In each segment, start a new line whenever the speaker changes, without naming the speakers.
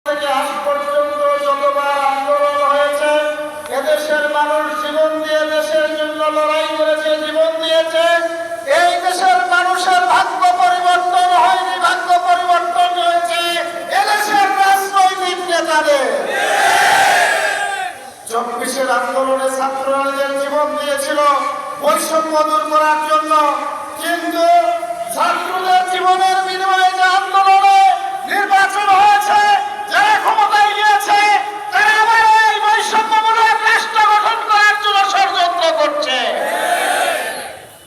থেকে আজ পর্যন্ত যতবার আন্দোলন হয়েছে, এদেশের মানুষ জীবন দিয়ে দেশের জন্য লড়াই করেছে, জীবন দিয়েছে। এই দেশের মানুষের ভাগ্য পরিবর্তন হয়নি, ভাগ্য পরিবর্তন হয়েছে এদেশের রাজনৈতিক নেতাদের। 24-এর আন্দোলনে ছাত্ররা নিজের জীবন দিয়েছিল বৈষম্য দূর করার জন্য, কিন্তু ছাত্রদের জীবনের বিনিময়ে যে আন্দোলনে নির্বাচন হয়েছে, যারা ক্ষমতায় গিয়েছে তারা আবার এই বৈষম্যমূলক রাষ্ট্র গঠন করার জন্য ষড়যন্ত্র করছে।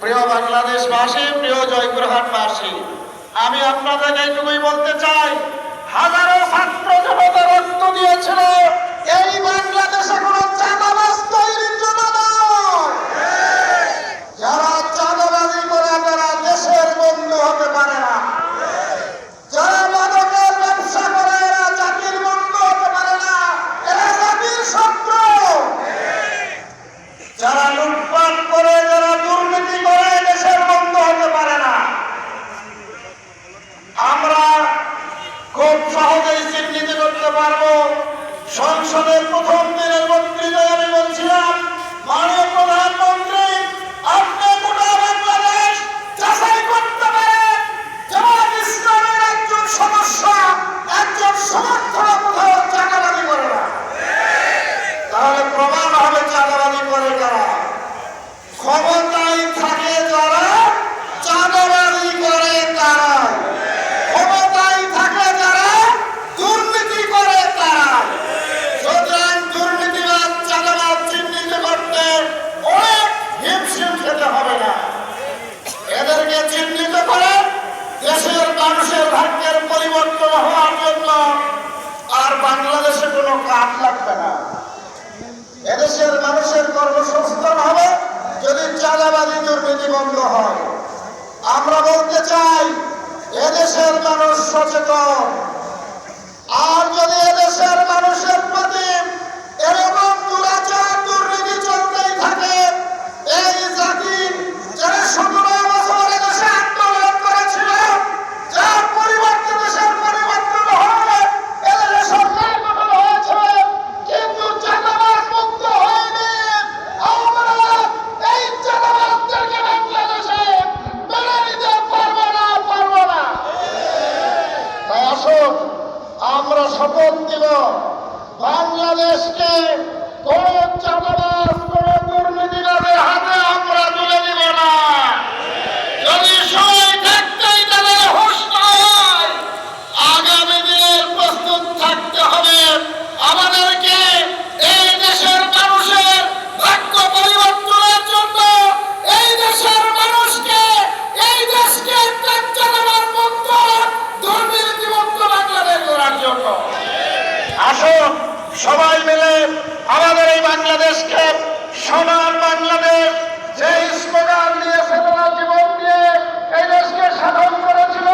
প্রিয় বাংলাদেশবাসী, প্রিয় জয়পুরহাটবাসী, আমি আপনাদেরকে এইটুকুই বলতে চাই, হাজারো ছাত্র জনতা রক্ত দিয়েছিল এই বাংলাদেশে কোনো চাঁদাবাজ তৈরির জন্য নয়। যারা চাঁদাবাজি করে তারা দেশের বন্ধু হতে পারে না। যারা মাদকের ব্যবসা করে এরা জাতির বন্ধু হতে পারে না, এরা জাতির শত্রু। যারা লুটপাট করে, যারা দুর্নীতি করে দেশের বন্ধু হতে পারে না। আমরা খুব সহজেই চিহ্নিত করতে পারবো। সংসদের প্রথম দিনের বক্তৃতায় আমি বলছিলাম, মাননীয় প্রধানমন্ত্রী, আপনি গোটা বাংলাদেশ যাচাই করতে পারেন জামায়াত ইসলামের একজন সদস্য, একজন সমর্থক কোথাও চাঁদাবাজি করে না। তাহলে প্রমাণ হবে চাঁদাবাজি করে কারা। ক্ষমতায় থাকে যারা, চাঁদাবাজি করে তারা। ক্ষমতায় থাকে যারা, দুর্নীতি করে তারা। সুতরাং দুর্নীতিবাদ, চাঁদাবাদ চিহ্নিত করতে অনেক হিমশিম খেতে হবে না। এদেরকে চিহ্নিত করে দেশের মানুষের ভাগ্যের পরিবর্তন হওয়ার জন্য আর বাংলাদেশে কোনো কাজ লাগবে না। এদেশের মানুষের কর্মসংস্থান হবে যদি চাঁদাবাজি দুর্নীতি বন্ধ হয়। আমরা বলতে চাই, এদেশের মানুষ সচেতন। আর যদি এদেশের মানুষের প্রতি এরকম দুরাচার দুর্নীতি চলতেই থাকে, এই জাতি যারা 17 বছর এদেশে আন্দোলন করেছিল, যার পরিবর্তে দেশের পরিবর্তন হয়, এদেশে সরকার গঠন হয়েছে, কিন্তু চাঁদাবাজ মুক্ত হয়নি। আমরা এই চাঁদাবাজদেরকে বাংলাদেশে মেনে নিতে পারবো না। তাই আসুন আমরা শপথ দিব, বাংলাদেশকে কোন চাঁদাবাজ, কোন দুর্নীতিবাদের হাতে আমরা তুলে দিব না। যদি সময় থাকতেই তাদের হুঁশ না হয়, আগামী দিনের প্রস্তুত থাকতে হবে। আমাদেরকে এই দেশের মানুষের ভাগ্য পরিবর্তনের জন্য, এই দেশের মানুষকে, এই দেশকে চাঁদাবাজ মুক্ত, দুর্নীতিমুক্ত বাংলাদেশ গড়ার জন্য আসুন সবাই মিলে আমাদের এই বাংলাদেশকে সোনার বাংলাদেশ, যে স্লোগান দিয়ে ছেলেরা জীবন দিয়ে এই দেশকে সাধন করেছিল,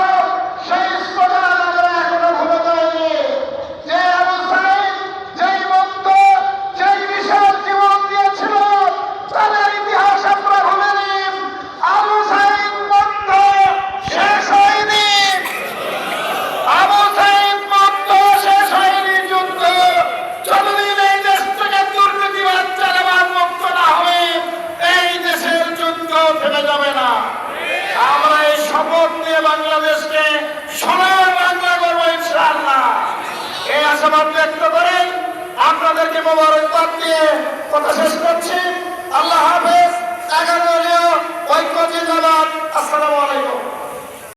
সেই স্লোগান আমরা এখনো ভুলে যাইনি। যে আবু সাঈদ, যেই বন্ধু, যেই বিশাল জীবন দিয়েছিল, তাদের ইতিহাস আমরা ভুলিনি। আবু সাঈদ বন্ধ শেষ হয়নি, আবু সাঈদ বন্ধ শেষ হয়নি যুদ্ধ। যতদিন এই দেশ থেকে দুর্নীতিবাদ, চাঁদাবাজ মুক্ত না হবে, এই দেশের যুদ্ধ থেমে যাবে না। আমরা এই শপথ নিয়ে বাংলাদেশকে সোনার বাংলা করবো ইনশাআল্লাহ। এই আশাবাদ ব্যক্ত করে আপনাদেরকে মোবারকবাদ দিয়ে কথা শেষ করছি।